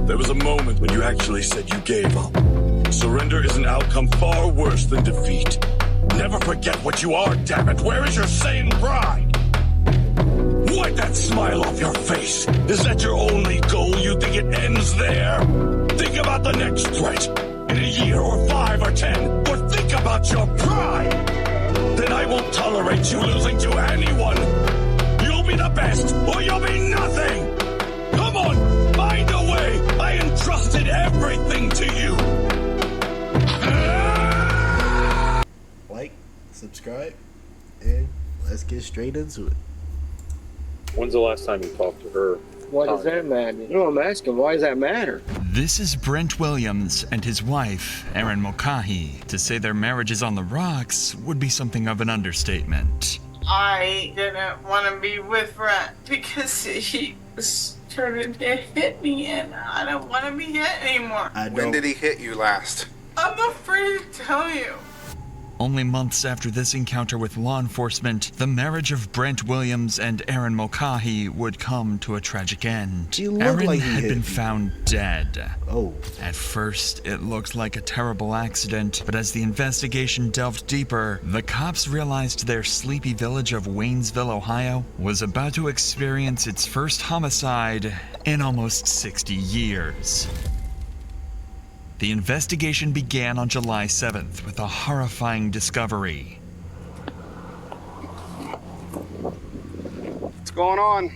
There was a moment when you actually said you gave up. Surrender is an outcome far worse than defeat. Never forget what you are, damn it. Where is your sane pride? Wipe that smile off your face. Is that your only goal? You think it ends there? Think about the next threat. In a year or 5 or 10. Or think about your pride. Then I won't tolerate you losing to anyone. You'll be the best or you'll be nothing. Come on, find a way. I entrusted everything to you. Like, subscribe, and let's get straight into it. When's the last time you talked to her? Why does that matter? You know, I'm asking, why does that matter? This is Brent Williams and his wife, Erin Mulcahy. To say their marriage is on the rocks would be something of an understatement. I didn't want to be with Brent because he was trying to hit me, and I don't want to be hit anymore. When did he hit you last? I'm afraid to tell you. Only months after this encounter with law enforcement, the marriage of Brent Williams and Erin Mulcahy would come to a tragic end. Erin like had been found dead. Oh. At first, it looked like a terrible accident, but as the investigation delved deeper, the cops realized their sleepy village of Waynesville, Ohio, was about to experience its first homicide in almost 60 years. The investigation began on July 7th with a horrifying discovery. What's going on?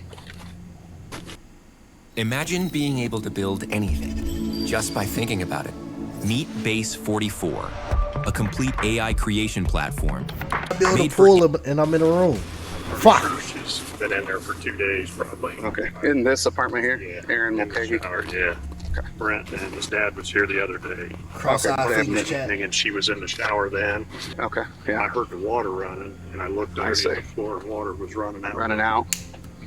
Imagine being able to build anything just by thinking about it. Meet Base 44, a complete AI creation platform. Build a pool and I'm in a room. Fuck. She's been in there for 2 days, probably. Okay. In this apartment here? Yeah. Erin Mulcahy? Yeah. Okay. Brent and his dad was here the other day. Cross-eyed fingers chat. And she was in the shower then. Okay. Yeah. I heard the water running, and I looked underneath the floor, and water was running out. Running out.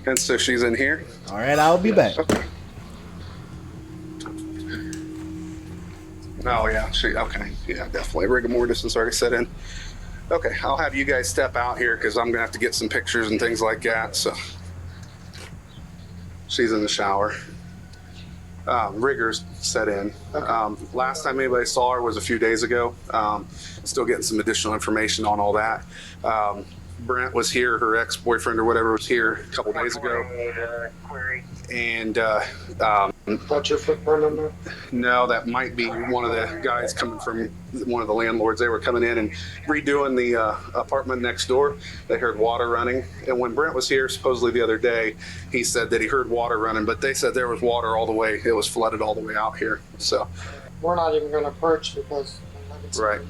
And so she's in here? All right, I'll be back. Okay. Oh, yeah. Okay. Yeah, definitely. Rigor mortis has already set in. Okay, I'll have you guys step out here because I'm going to have to get some pictures and things like that. So she's in the shower. Rigors set in. Last time anybody saw her was a few days ago. Still getting some additional information on all that. Brent was here, her ex-boyfriend or whatever was here a couple days ago. And What's your footprint number? no, that might be one of the guys coming from one of the landlords. They were coming in and redoing the apartment next door. They heard water running. And when Brent was here, supposedly the other day, he said that he heard water running, but they said there was water all the way. It was flooded all the way out here. So We're not even going to perch because right,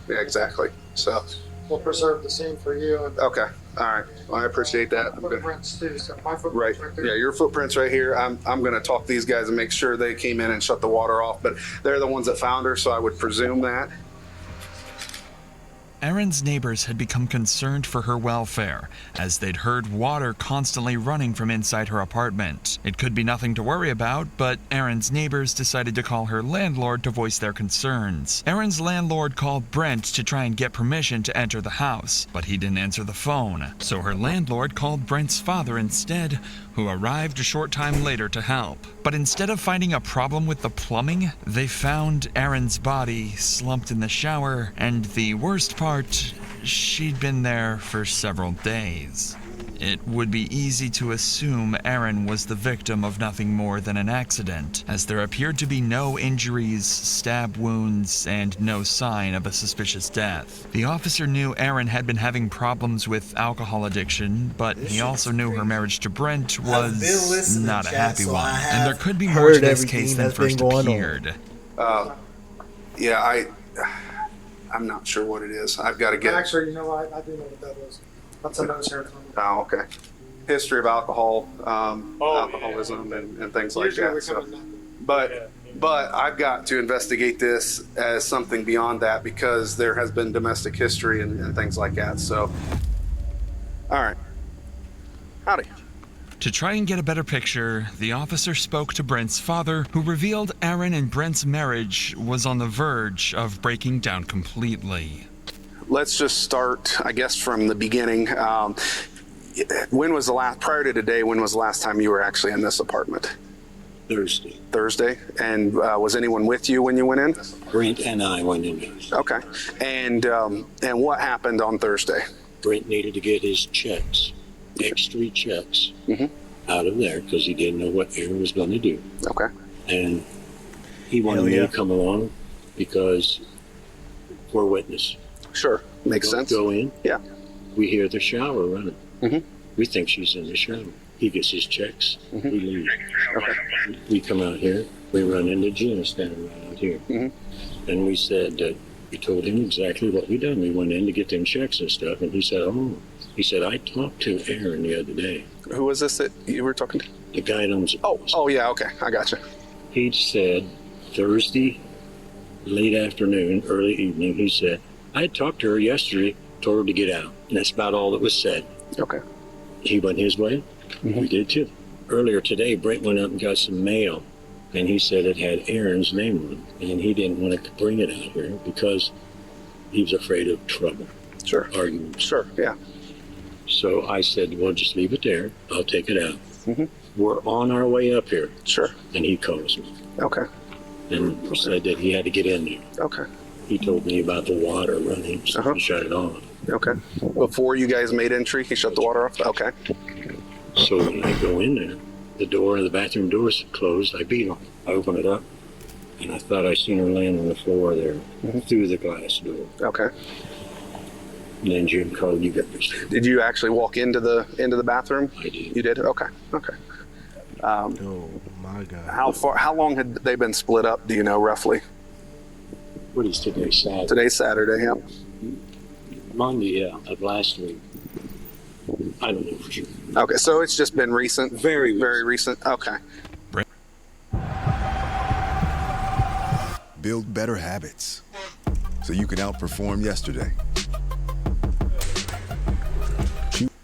yeah, exactly. So we'll preserve the scene for you. And okay, all right. Well, I appreciate that. footprints too. So my footprints Right. there. Yeah, your footprints right here. I'm going to talk to these guys and make sure they came in and shut the water off, but they're the ones that found her, so I would presume that. Erin's neighbors had become concerned for her welfare, as they'd heard water constantly running from inside her apartment. It could be nothing to worry about, but Erin's neighbors decided to call her landlord to voice their concerns. Erin's landlord called Brent to try and get permission to enter the house, but he didn't answer the phone. So her landlord called Brent's father instead, who arrived a short time later to help. But instead of finding a problem with the plumbing, they found Erin's body slumped in the shower, and the worst part, she'd been there for several days. It would be easy to assume Erin was the victim of nothing more than an accident, as there appeared to be no injuries, stab wounds, and no sign of a suspicious death. The officer knew Erin had been having problems with alcohol addiction, but he also knew her marriage to Brent was not a happy one, and there could be more to this case than first appeared. Yeah, I'm not sure what it is. I've got to get. Actually, you know what? I do know what that is. That's a nose hair. Oh, okay. History of alcohol, alcoholism, and things like that. So, but I've got to investigate this as something beyond that because there has been domestic history and things like that. So, all right. Howdy. To try and get a better picture, the officer spoke to Brent's father, who revealed Erin and Brent's marriage was on the verge of breaking down completely. Let's just start, I guess, from the beginning. When was the last, prior to today, when was the last time you were actually in this apartment? Thursday. And was anyone with you when you went in? Brent and I went in there. Okay. And what happened on Thursday? Brent needed to get his checks, X3 checks, out of there because he didn't know what Aaron was going to do. Okay. And he wanted me to come along because we're witness. Sure. Makes sense. Go in. Yeah. We hear the shower running. We think she's in the shower. He gets his checks. We leave. Okay. We come out here. We run into Jim standing right out here. And we said that we told him exactly what we done. We went in to get them checks and stuff. And he said, I talked to Aaron the other day. Who was this that you were talking to? The guy that owns it. Oh, yeah. Okay. I gotcha. He said Thursday, late afternoon, early evening, he said, I had talked to her yesterday, told her to get out. And that's about all that was said. Okay. He went his way. We did too. Earlier today, Brent went up and got some mail, and he said it had Aaron's name on it, and he didn't want to bring it out here because he was afraid of trouble. Sure. Arguments. Sure, yeah. So I said, well, just leave it there. I'll take it out. We're on our way up here. Sure. And he calls me. Okay. And said that he had to get in there. Okay. He told me about the water running, so he shut it on. Okay. Before you guys made entry, he shut the water off? Okay. So when I go in there, the bathroom door's closed. I beat him. I open it up, and I thought I seen her laying on the floor there through the glass door. Okay. And then Jim called, you got this. Did you actually walk into the bathroom? I did. You did? Okay. Okay. Oh my God. How long had they been split up? Do you know roughly? What is today? Saturday. Today's Saturday. Yeah. Monday, of last week. I don't know for sure. Okay, so it's just been recent. Very recent. Okay. Build better habits so you can outperform yesterday.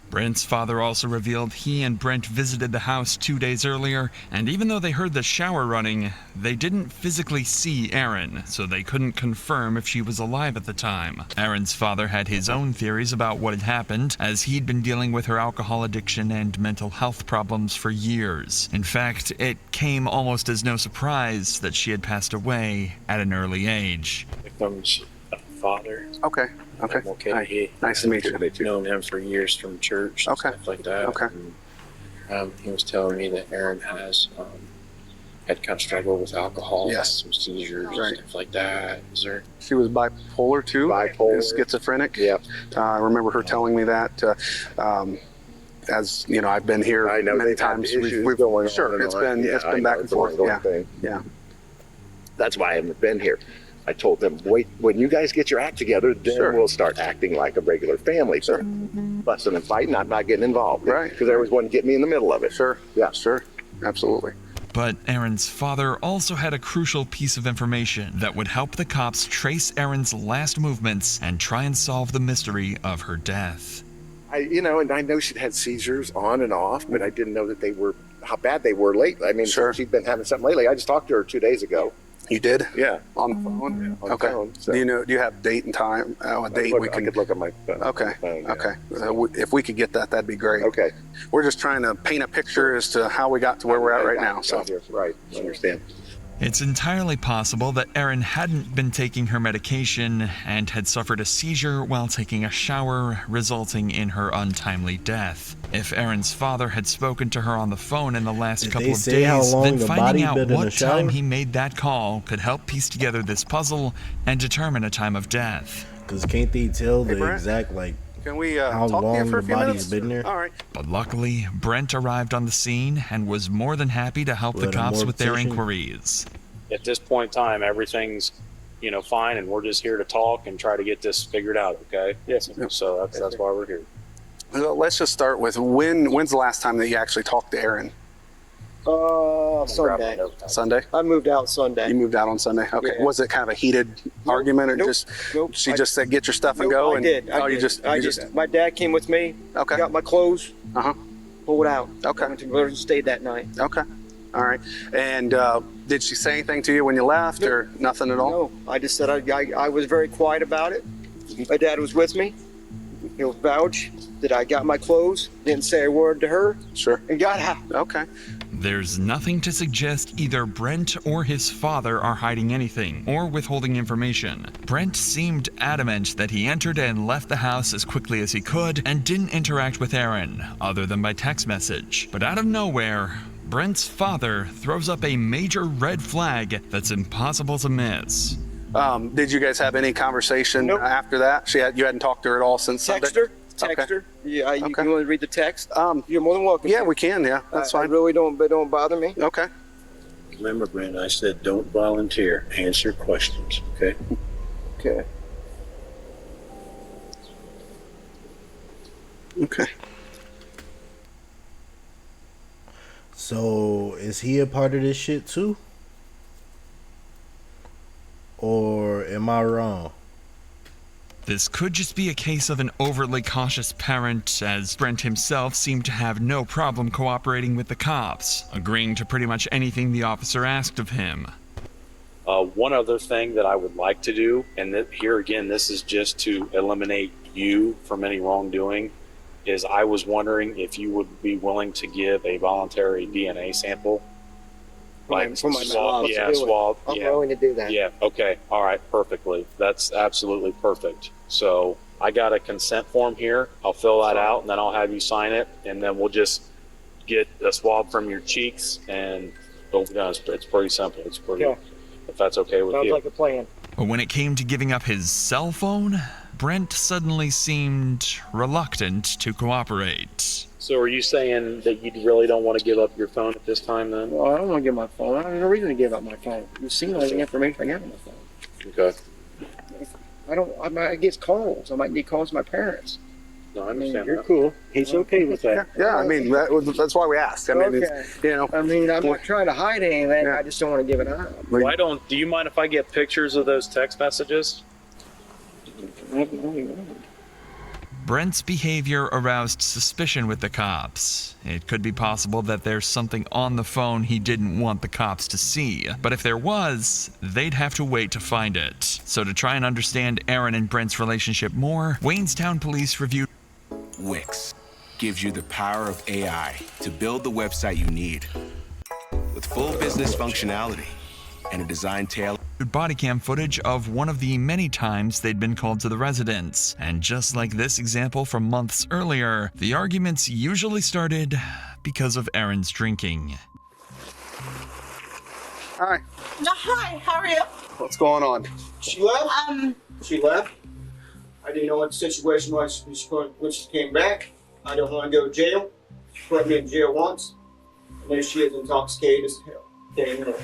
Brent's father also revealed he and Brent visited the house 2 days earlier, and even though they heard the shower running, they didn't physically see Erin, so they couldn't confirm if she was alive at the time. Erin's father had his own theories about what had happened, as he'd been dealing with her alcohol addiction and mental health problems for years. In fact, it came almost as no surprise that she had passed away at an early age. Becomes a father. Okay. Okay. Okay. Nice to meet you. I've known him for years from church and stuff like that. Okay. And, he was telling me that Aaron has had kind of struggled with alcohol, some seizures, stuff like that. She was bipolar too? Schizophrenic? Yeah. I remember her telling me that. As you know, I've been here many times. We've going on. It's been back and forth. Yeah. That's why I haven't been here. I told them, wait, when you guys get your act together, then we'll start acting like a regular family. Fussing and fighting, I'm not getting involved. Right. Because everyone's wanting to get me in the middle of it. Sure. Yeah. Sure. Absolutely. But Erin's father also had a crucial piece of information that would help the cops trace Erin's last movements and try and solve the mystery of her death. And I know she'd had seizures on and off, but I didn't know that how bad they were lately. I mean, she'd been having something lately. I just talked to her 2 days ago. You did? Yeah. On the phone? On the phone, so. Do you have date and time? A date I could look at my phone. Okay. Phone, okay. If we could get that, that'd be great. Okay. We're just trying to paint a picture as to how we got to where we're at right now. So. Right. I understand. It's entirely possible that Erin hadn't been taking her medication and had suffered a seizure while taking a shower, resulting in her untimely death. If Erin's father had spoken to her on the phone in the last couple of days, then finding out what time he made that call could help piece together this puzzle and determine a time of death. Because can't they tell the exact, can we, how talk long to you for the a few body's minutes? been there? All right. But luckily, Brent arrived on the scene and was more than happy to help the cops with their inquiries. At this point in time, everything's, fine, and we're just here to talk and try to get this figured out, okay? Yes. So that's why we're here. Well, let's just start with when's the last time that you actually talked to Erin? Sunday. Sunday? I moved out Sunday. You moved out on Sunday? Okay. Yeah. Was it kind of a heated argument or she just said, get your stuff and go? I did. My dad came with me. Okay. Got my clothes. Pulled out. Okay. Went to Garden State that night. Okay. All right. And did she say anything to you when you left or nothing at all? No. I just said I was very quiet about it. My dad was with me. He'll vouch that I got my clothes, didn't say a word to her. Sure. And got out. Okay. There's nothing to suggest either Brent or his father are hiding anything or withholding information. Brent seemed adamant that he entered and left the house as quickly as he could and didn't interact with Aaron, other than by text message. But out of nowhere, Brent's father throws up a major red flag that's impossible to miss. Did you guys have any conversation after that? You hadn't talked to her at all since Sunday? Text her. Yeah, you want to read the text? You're more than welcome. Yeah, we can. Yeah, that's fine. Really don't bother me. Okay. Remember, Brent, I said don't volunteer. Answer questions, okay? Okay. Okay. So, is he a part of this shit too? Or am I wrong? This could just be a case of an overly cautious parent, as Brent himself seemed to have no problem cooperating with the cops, agreeing to pretty much anything the officer asked of him. One other thing that I would like to do, and here again, this is just to eliminate you from any wrongdoing, is I was wondering if you would be willing to give a voluntary DNA sample. Like for my swab, swab. I'm willing to do that. Yeah, okay, all right, perfectly. That's absolutely perfect. So I got a consent form here. I'll fill that out and then I'll have you sign it, and then we'll just get a swab from your cheeks and boom, done. It's pretty simple. It's pretty, if that's okay with you. Sounds like a plan. But when it came to giving up his cell phone, Brent suddenly seemed reluctant to cooperate. So are you saying that you really don't want to give up your phone at this time then? Well, I don't want to give my phone. I have no reason to give up my phone. You've seen all the information I got on my phone. Okay. I get calls. I might need calls from my parents. No, I understand. You're cool. He's okay with that. Yeah, I mean, that's why we asked. I mean, it's, you know. I mean, I'm not trying to hide anything. I just don't want to give it up. Do you mind if I get pictures of those text messages? Brent's behavior aroused suspicion with the cops. It could be possible that there's something on the phone he didn't want the cops to see, but if there was, they'd have to wait to find it. So to try and understand Aaron and Brent's relationship more, Waynestown police reviewed Wix gives you the power of AI to build the website you need with full business functionality and a design tailored body cam footage of one of the many times they'd been called to the residence. And just like this example from months earlier, the arguments usually started because of Aaron's drinking. Hi. Hi, how are you? What's going on? She left? She left. I didn't know what the situation was when she came back. I don't want to go to jail. She put me in jail once. And there she is, intoxicated as hell.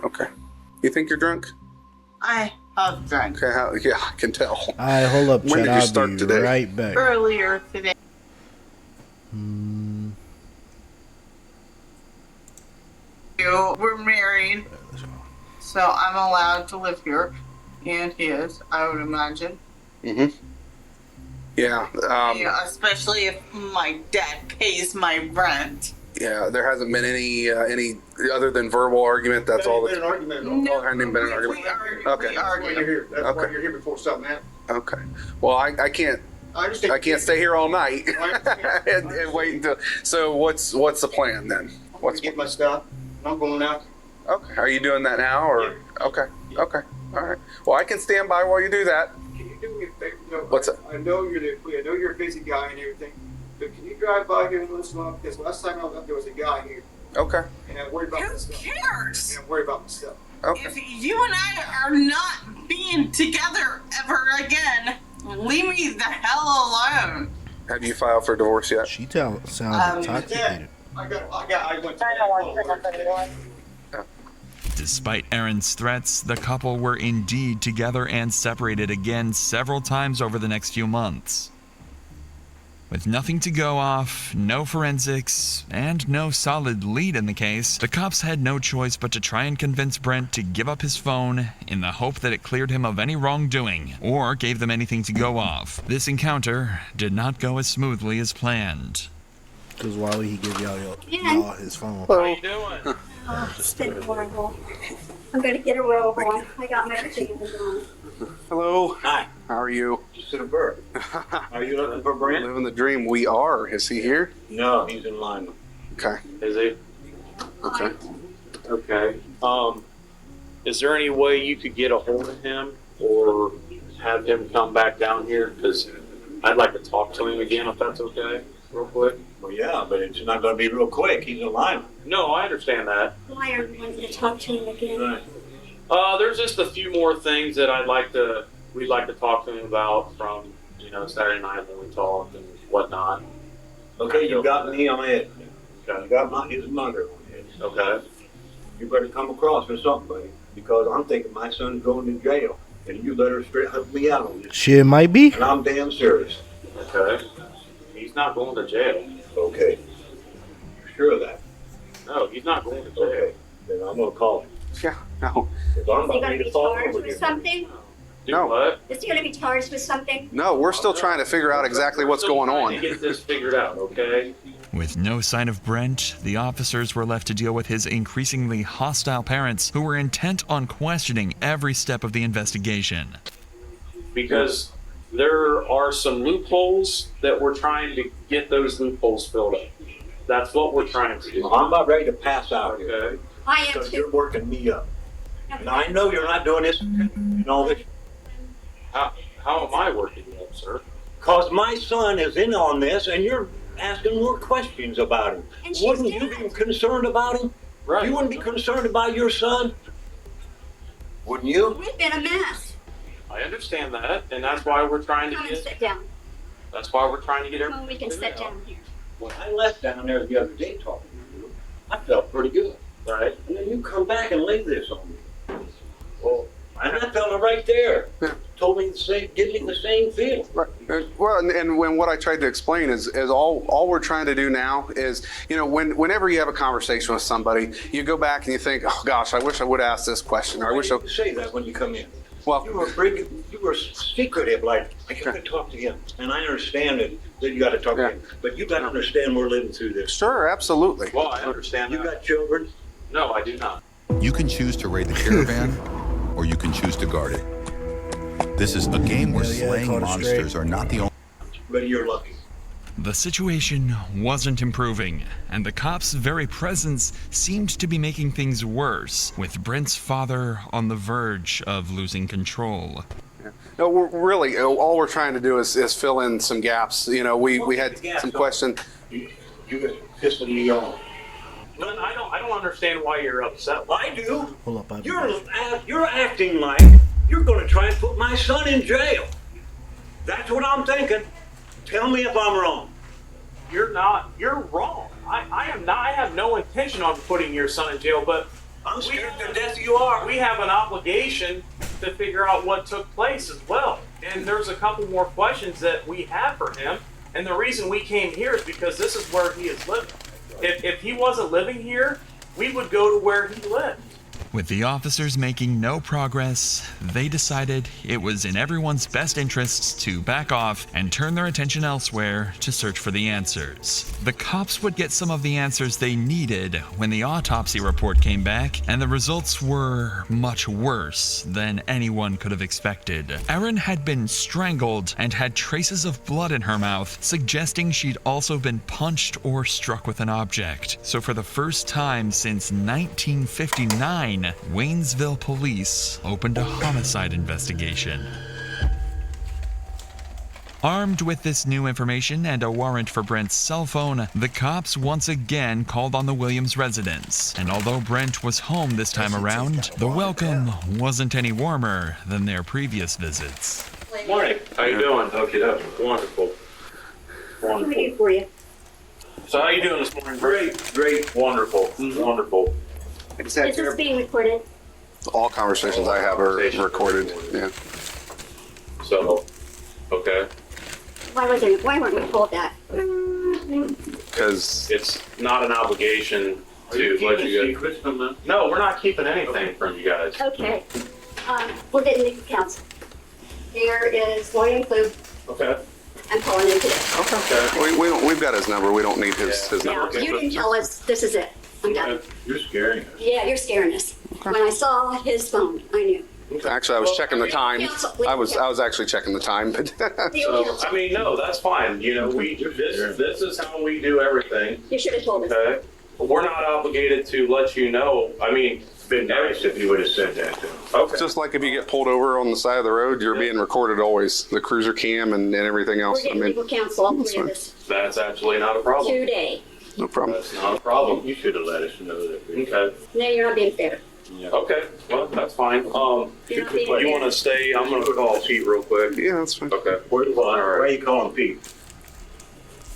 Okay. You think you're drunk? I have drunk. Okay, yeah, I can tell. All right, hold up, When Chad. did you start I'll be today? right back. Earlier today. We're married, so I'm allowed to live here, and he is, I would imagine. Mm-hmm. Yeah. Yeah, especially if my dad pays my rent. Yeah, there hasn't been any other than verbal argument. That's all. Been an argument. No, hasn't even been an argument. Okay. That's why you're here. That's why you're here before something happens. Okay. Well, I can't. I can't stay here all night and wait until. So what's the plan then? What's get my stuff? I'm going out. Okay. Are you doing that now or? Yeah. Okay. Okay. All right. Well, I can stand by while you do that. Can you do me a favor? No, What's that? I know you're a busy guy and everything. But can you drive by here and listen up? Because last time I was up, there was a guy here. Okay. And I'm worried about my stuff. Who cares? And I'm worried about my stuff. Okay. If you and I are not being together ever again, leave me the hell alone. Have you filed for divorce yet? She sounds intoxicated. I went to Despite Aaron's threats, the couple were indeed together and separated again several times over the next few months. With nothing to go off, no forensics, and no solid lead in the case, the cops had no choice but to try and convince Brent to give up his phone in the hope that it cleared him of any wrongdoing, or gave them anything to go off. This encounter did not go as smoothly as planned. Because why would he give y'all his phone? How you doing? Oh, it's been horrible. I'm gonna get a robe on. I got my pajamas on. Hello. Hi. How are you? Just in a bird. Are you looking for Brent? Living the dream. We are. Is he here? No, he's in line. Okay. Is he? Okay. Okay. Is there any way you could get a hold of him or have him come back down here? Because I'd like to talk to him again, if that's okay, real quick. Well, yeah, but it's not going to be real quick. He's a lineman. No, I understand that. Why are you wanting to talk to him again? There's just a few more things that we'd like to talk to him about from, Saturday night when we talked and whatnot. Okay, you got me on it. You got his mother on it. Okay. You better come across with something, buddy, because I'm thinking my son's going to jail, and you better straight help me out on this. Shit might be. And I'm damn serious. Okay. He's not going to jail. Okay. You sure of that? No, he's not going to jail. Okay. Then I'm going to call him. Yeah, no. If I'm Is he about going to ready be to fall charged over with here. something? No. What? Is he going to be charged with something? No, we're still trying to figure out exactly what's going Trying on. to get this figured out, okay? With no sign of Brent, the officers were left to deal with his increasingly hostile parents who were intent on questioning every step of the investigation. Because there are some loopholes that we're trying to get those loopholes filled up. That's what we're trying to do. Well, I'm about ready to pass out here. Okay. I am Because too. you're working me up. And I know you're not doing this and all this. How am I working you up, sir? Because my son is in on this and you're asking more questions about him. And she's Wouldn't you dead. be concerned about him? Right. You wouldn't be concerned about your son? Wouldn't you? We've been a mess. I understand that, and that's why we're trying to Come and get. sit down. That's why we're trying to get Come everything. on, we can figured sit out. down here. When I left down there the other day talking to you, I felt pretty good. Right. And then you come back and lay this on me. Well, and that fella right there told me the same, give me the same feeling. Right. Well, and when what I tried to explain is all we're trying to do now is, whenever you have a conversation with somebody, you go back and you think, oh gosh, I wish I would ask this question, or I wish I. You say that when you come in. Well, You were secretive, like I got to talk to him, and I understand that you got to talk to him, but you got to understand we're living through this. Sure, absolutely. Well, I understand You that. got children. No, I do not. You can choose to raid the caravan, or you can choose to guard it. This is a game where Hell yeah, slaying caught it monsters straight. are not the only. But you're lucky. The situation wasn't improving, and the cops' very presence seemed to be making things worse, with Brent's father on the verge of losing control. No, we're really all we're trying to do is fill in some gaps. We had some questions. You got pissing me off. No, I don't understand why you're upset. I do. Hold up, I'll be You're acting like you're going to try and put my son in jail. That's what I'm thinking. Tell me if I'm wrong. You're not. You're wrong. I am not. I have no intention on putting your son in jail, but I'm scared to death you are. we have an obligation to figure out what took place as well. And there's a couple more questions that we have for him. And the reason we came here is because this is where he is living. If he wasn't living here, we would go to where he lived. With the officers making no progress, they decided it was in everyone's best interests to back off and turn their attention elsewhere to search for the answers. The cops would get some of the answers they needed when the autopsy report came back, and the results were much worse than anyone could have expected. Erin had been strangled and had traces of blood in her mouth, suggesting she'd also been punched or struck with an object. So for the first time since 1959, Waynesville police opened a homicide investigation. Armed with this new information and a warrant for Brent's cell phone, the cops once again called on the Williams residence. And although Brent was home this time around, the welcome wasn't any warmer than their previous visits. Morning. How you doing? Okay, wonderful. What can we do for you? So how you doing this morning? Great. Wonderful. Wonderful. Is this being recorded? All conversations I have are recorded. Yeah. So, okay. Why weren't we told that? Because it's not an obligation to let you guys. No, we're not keeping anything from you guys. Okay. We're getting the counsel. Here is William Clue. Okay. I'm calling him today. Okay. We've got his number. We don't need his Now, number. you didn't tell us this is it. I'm done. You're scaring us. Yeah, you're scaring us. When I saw his phone, I knew. Actually, I was checking the time. I was actually checking the time, but. So, I mean, no, that's fine. We this is how we do everything. You should have told us. Okay. we're not obligated to let you know. I mean, It's been nice if you would have said that to him. okay. Just like if you get pulled over on the side of the road, you're being recorded always. The cruiser cam and everything else. We're getting legal counsel, all three of us, That's absolutely not a problem. today. No problem. That's not a problem. You should have let us know that. Okay. No, you're not being fair. Okay. Well, that's fine. You're not being You fair. want to stay? I'm going to call Pete real quick. Yeah, that's fine. Okay. Why are you calling Pete?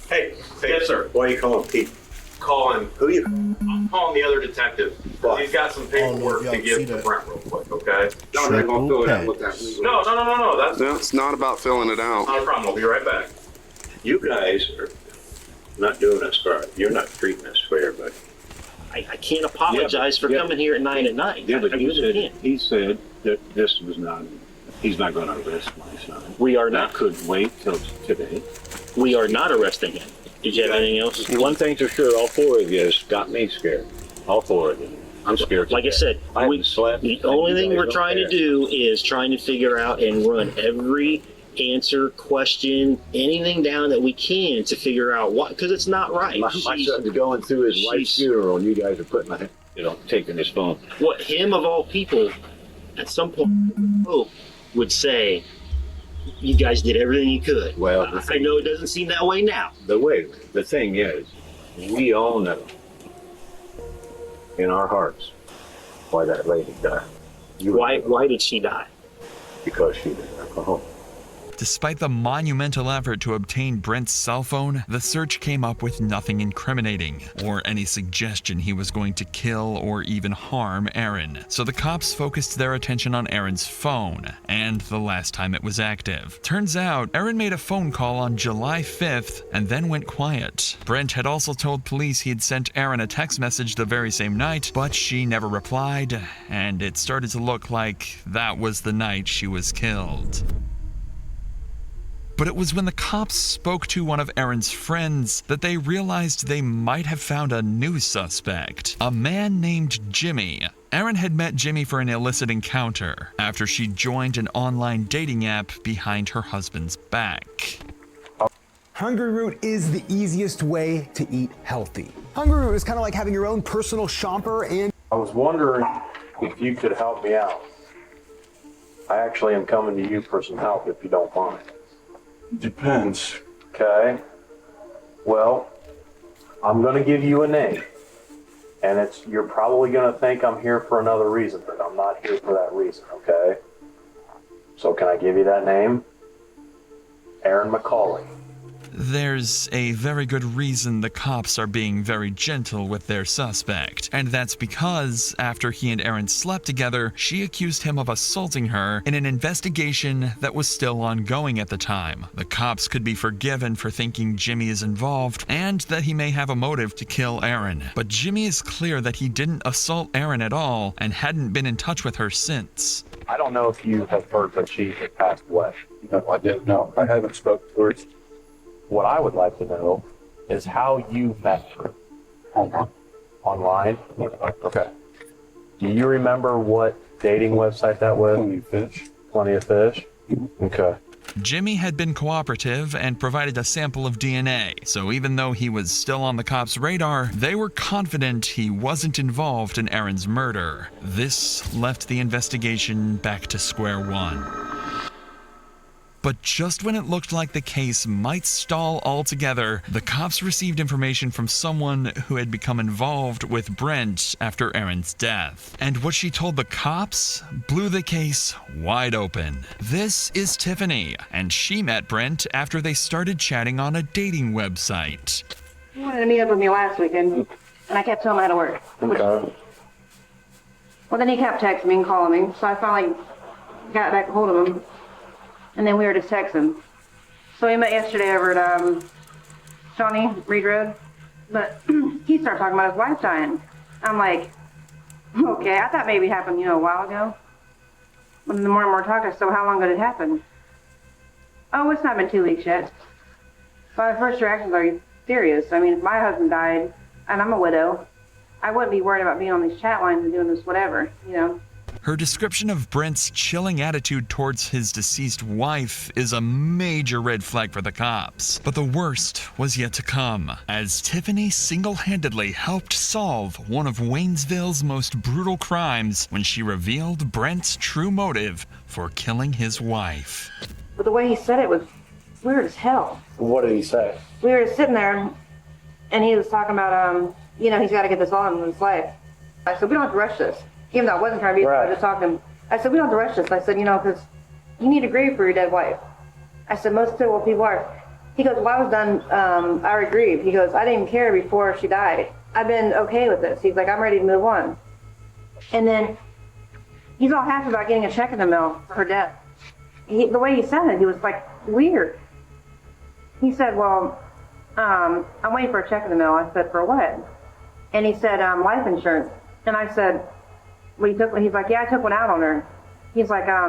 Hey, Yes, sir. Why are you calling Pete? Calling. Who you? I'm calling the other detective. He's got some paperwork to give to Brent real quick. Okay. No, they're going to fill it out with that. No. That's No, it's not about filling it out. not a problem. I'll be right back. You guys are not doing us fair. You're not treating us fair, but. I can't apologize for coming here at 9 at night. Yeah, but I really can't. he said that this was not, he's not going to arrest my son. We are not. That could wait till today. We are not arresting him. Did you have anything else? One thing's for sure, all four of you got me scared. All four of you. I'm scared. Like I said, I haven't slept. the only thing You we're guys trying to don't do is trying to figure out and run every answer, question, anything down that we can to figure out what, because it's not right. My son's going through his wife's funeral, and you guys are putting taking his phone. What him of all people, at some point, would say, you guys did everything you could. Well, I know it doesn't seem that way now. The thing is, we all know in our hearts why that lady died. Why did she die? Because she did alcohol. Despite the monumental effort to obtain Brent's cell phone, the search came up with nothing incriminating, or any suggestion he was going to kill or even harm Aaron. So the cops focused their attention on Aaron's phone, and the last time it was active. Turns out, Aaron made a phone call on July 5th, and then went quiet. Brent had also told police he had sent Aaron a text message the very same night, but she never replied, and it started to look like that was the night she was killed. But it was when the cops spoke to one of Aaron's friends that they realized they might have found a new suspect, a man named Jimmy. Aaron had met Jimmy for an illicit encounter after she joined an online dating app behind her husband's back. Hungry Root is the easiest way to eat healthy. Hungry Root is kind of like having your own personal shopper, and I was wondering if you could help me out. I actually am coming to you for some help if you don't mind. Depends. Okay. Well, I'm going to give you a name. And you're probably going to think I'm here for another reason, but I'm not here for that reason, okay? So can I give you that name? Aaron McCauley. There's a very good reason the cops are being very gentle with their suspect, and that's because after he and Aaron slept together, she accused him of assaulting her in an investigation that was still ongoing at the time. The cops could be forgiven for thinking Jimmy is involved and that he may have a motive to kill Aaron, but Jimmy is clear that he didn't assault Aaron at all and hadn't been in touch with her since. I don't know if you have heard that she had passed away. No, I didn't know. I haven't spoken to her. What I would like to know is how you met her. Online? Okay. Do you remember what dating website that was? Plenty of Fish. Plenty of Fish? Okay. Jimmy had been cooperative and provided a sample of DNA, so even though he was still on the cops' radar, they were confident he wasn't involved in Aaron's murder. This left the investigation back to square one. But just when it looked like the case might stall altogether, the cops received information from someone who had become involved with Brent after Aaron's death. And what she told the cops blew the case wide open. This is Tiffany, and she met Brent after they started chatting on a dating website. He wanted to meet up with me last weekend, and I kept telling him I had to work. Okay. Well, then he kept texting me and calling me, so I finally got back a hold of him. And then we were just texting. So we met yesterday over at Shawnee, Reed Road. But he started talking about his wife dying. I'm like, okay, I thought maybe it happened, a while ago. But the more and more talked, I said, so how long ago did it happen? Oh, it's not been 2 weeks yet. So my first reaction was, are you serious? I mean, if my husband died, and I'm a widow, I wouldn't be worried about being on these chat lines and doing this whatever, Her description of Brent's chilling attitude towards his deceased wife is a major red flag for the cops. But the worst was yet to come, as Tiffany single-handedly helped solve one of Waynesville's most brutal crimes when she revealed Brent's true motive for killing his wife. But the way he said it was weird as hell. What did he say? We were just sitting there, and he was talking about, you know, he's got to get this on in his life. I said, we don't have to rush this. Even though I wasn't trying to be, I just talked to him. I said, we don't have to rush this. I said, you know, because you need to grieve for your dead wife. I said, most of what people are. He goes, well, I was done, I already grieved. He goes, I didn't even care before she died. I've been okay with this. He's like, I'm ready to move on. And then he's all happy about getting a check in the mail for her death. The way he said it, he was like, weird. He said, well, I'm waiting for a check in the mail. I said, for what? And he said, life insurance. And I said, well, you took one? He's like, yeah, I took one out on her. He's like, I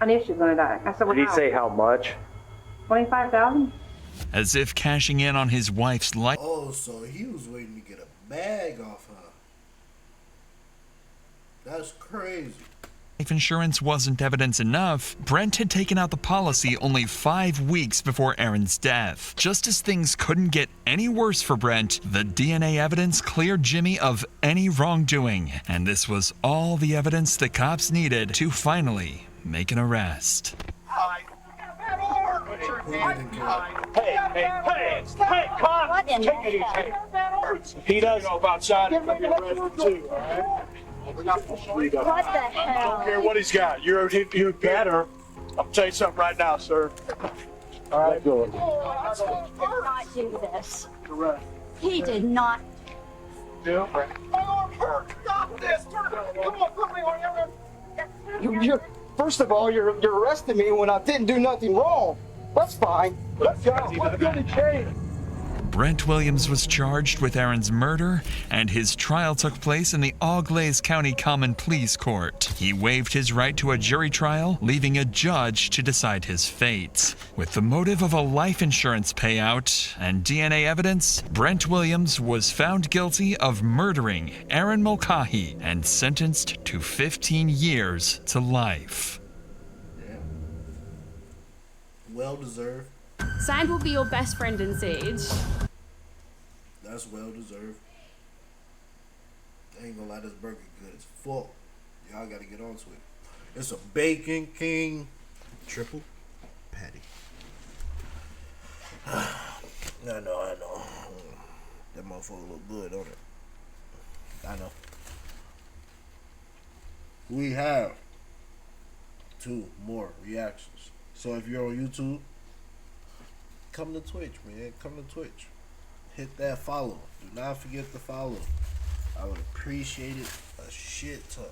knew she was going to die. I said, well, Did he say how much? $25,000? As if cashing in on his wife's life. Oh, so he was waiting to get a bag off her. That's crazy. Life insurance wasn't evidence enough. Brent had taken out the policy only 5 weeks before Erin's death. Just as things couldn't get any worse for Brent, the DNA evidence cleared Jimmy of any wrongdoing. And this was all the evidence the cops needed to finally make an arrest. Hey, Con, take it easy. He doesn't know about outside. He'll be arrested too, all right? What the hell? I don't care what he's got. You're better. I'll tell you something right now, sir. All right, go. He did not do this. He did not. Yeah. My arm hurts. Stop this. Come on, put me on your. First of all, you're arresting me when I didn't do nothing wrong. That's fine. Let's go. Let's go to jail. Brent Williams was charged with Erin's murder, and his trial took place in the Auglaize County Common Pleas Court. He waived his right to a jury trial, leaving a judge to decide his fate. With the motive of a life insurance payout and DNA evidence, Brent Williams was found guilty of murdering Erin Mulcahy and sentenced to 15 years to life. Well deserved. Sand will be your best friend in Siege. That's well deserved. I ain't gonna lie, this burger good as fuck. Y'all gotta get on to it. It's a Bacon King triple patty. I know. That motherfucker look good, don't it? I know. We have 2 more reactions. So if you're on YouTube, come to Twitch, man. Come to Twitch. Hit that follow. Do not forget to follow. I would appreciate it a shit ton.